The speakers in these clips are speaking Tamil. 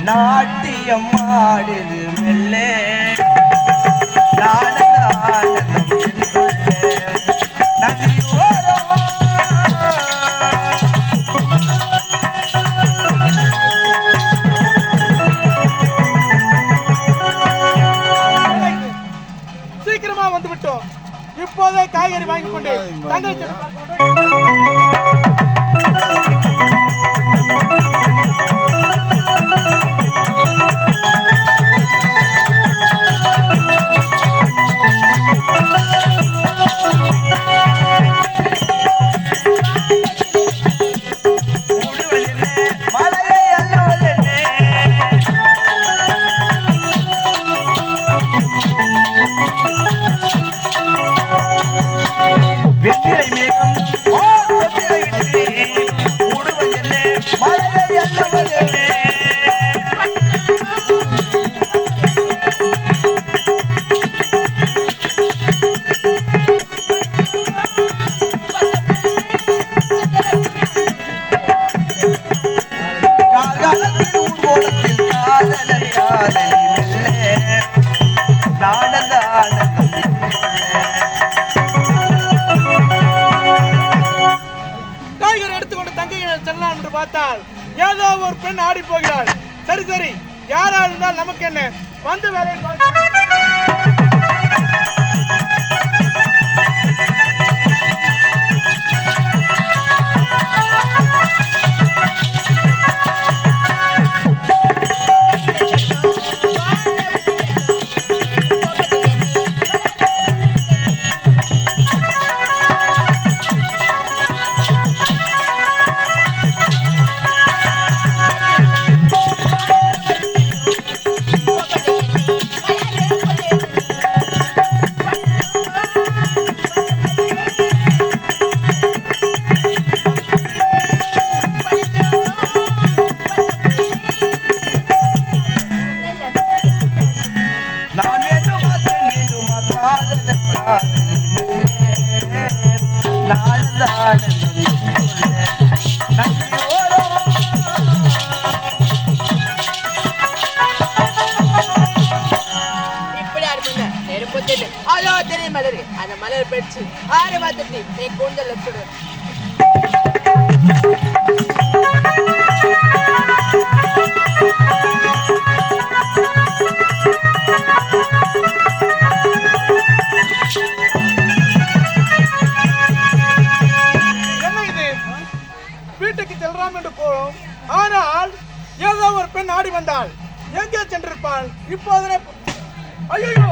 நாட்டியம் ஆடுது மெல்லே சீக்கிரமா வந்து விட்டோம். இப்போதே காய்கறி வாங்கி கொண்டு தங்கை பார்த்தால் ஏதோ ஒரு பெண் ஆடி போகிறாள். சரி சரி, யாரா இருந்தால் நமக்கு என்ன, வந்து வேலையை மலர் அந்த மலர் பெற்று ஆறு மாதத்தை என் கூந்தல் எப்படி வீட்டுக்கு செல்றாம் என்று போறோம். ஆனால் ஏதோ ஒரு பெண் ஆடி வந்தாள். எங்கே சென்றிருப்பாள்? இப்போதே ஐயோ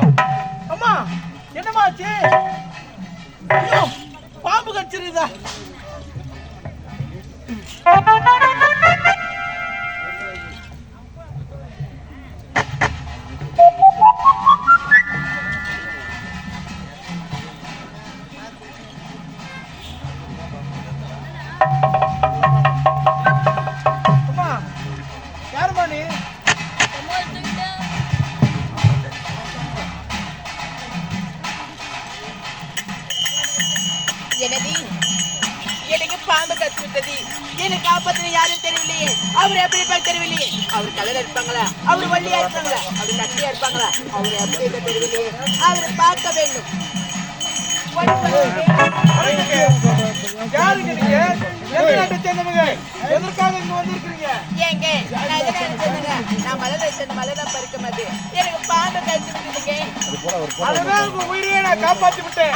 அம்மா, என்னமாச்சு? பாம்பு கச்சிருதா? அம்மா, யாருமா நீ? எனக்கு பாம்பு கத்துவிட்டது. என்னை காப்பாத்தின யாரும் தெரியலையே. அவர் எப்படி தெரியலையே. அவர் கலர் இருப்பாங்களா? அவர் வள்ளியா இருப்பாங்களா? அவர் கட்டியா இருப்பாங்களா? அவர் எப்படி தெரியலையே. அவரை பார்க்க வேண்டும். யாருங்க நீங்க? எந்த நாட்டை சேர்ந்தவங்க? எதற்காக இங்க வந்திருக்கீங்க? ஏங்க நான் மலரை சேர்ந்த மலரை பறிக்க மாட்டேன். எனக்கு பாம்பு கடிச்சு விட்டுருங்க. அதுதான் உங்க உயிரையே நான் காப்பாற்றி விட்டேன்.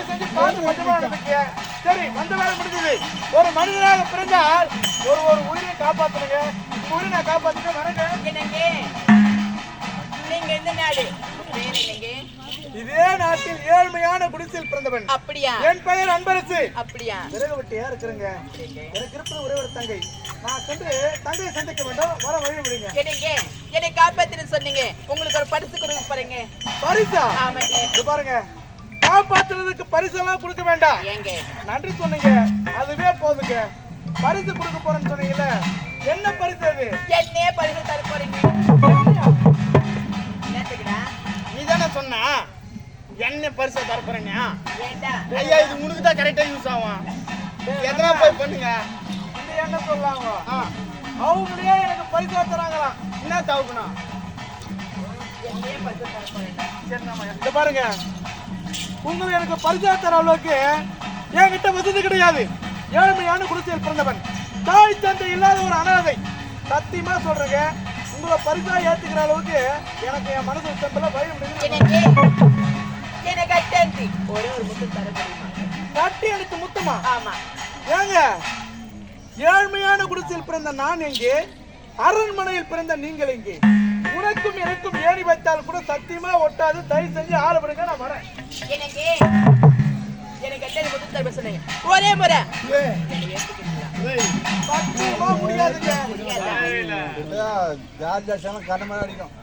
செஞ்சு பார்த்து கொஞ்சமா நடந்துக்க. சரி, வந்த வேலை முடிஞ்சது. ஒரு மனிதனாக பிறந்தால் ஒரு உயிரை காப்பாத்துனுங்க. உயிரை நான் காப்பாத்திட்டு வரேங்க. என்னங்க நீங்க எந்த நாடு? இதே நாட்டில் ஏழ்மையான குடிசையில் பிறந்தவன். அப்படியா? என் பெயர் அன்பரசு. அப்படியா? விறகு வெட்டியா இருக்கிறேங்க. எனக்கு இருப்பது ஒரே ஒரு தங்கை. நான் சென்று தங்கையை சந்திக்க வேண்டும். வர வழி விடுங்க. என்னை காப்பாத்தின்னு சொன்னீங்க. உங்களுக்கு ஒரு பரிசு கொடுக்க போறீங்க. பரிசா? ஆமாங்க. இது பாருங்க, காப்பாத்துறதுக்கு பரிசு எல்லாம் கொடுக்க வேண்டாம். ஏங்க நன்றி சொன்னீங்க, அதுவே போதுங்க. பரிசு கொடுக்க போறேன்னு சொன்னீங்கல்ல, என்ன பரிசு அது? என்னையே பரிசு தர போறீங்க. நீதானே சொன்னா என்ன பரிசை தர போறீங்க? ஐயா, இது உனக்கு தான் கரெக்டா யூஸ் ஆகும். எதனா போய் பண்ணுங்க. இது என்ன சொல்லாங்க? அவங்களே எனக்கு பரிசா தராங்களாம். என்ன தவுக்குனா இந்த பாருங்க, உங்களுக்கு எனக்கு பரிசா தர அளவுக்கு என்கிட்ட வசதி கிடையாது. ஏழ்மையான குடிசையில் பிறந்தவன், தாய் தந்தை இல்லாத ஒரு அனாதை. சத்தியமா சொல்றேங்க, உங்களை பரிசா ஏத்துக்கிற அளவுக்கு எனக்கு என் மனசு தெம்பல வழி எனக்கு கட்டி ஒரே ஒரு முத்து தர தெரியுமா? கட்டி எனக்கு முத்தமா? ஆமா. ஏங்க, ஏழ்மையான குடிசையில் பிறந்த நான் எங்கே, அரண்மனையில் பிறந்த நீங்கள் எங்கே? உனக்கும் எனக்கும் ஏணி வைத்தால் கூட சத்தியமா ஒட்டாது. தயவு செஞ்சு ஆளப்படுங்க, நான் வரேன். எனக்கு கட்டி முத்து தர சொன்னீங்க ஒரே முறை சத்தியமா முடியாதுங்க. ஜார்ஜ் கடமை அடிக்கும்.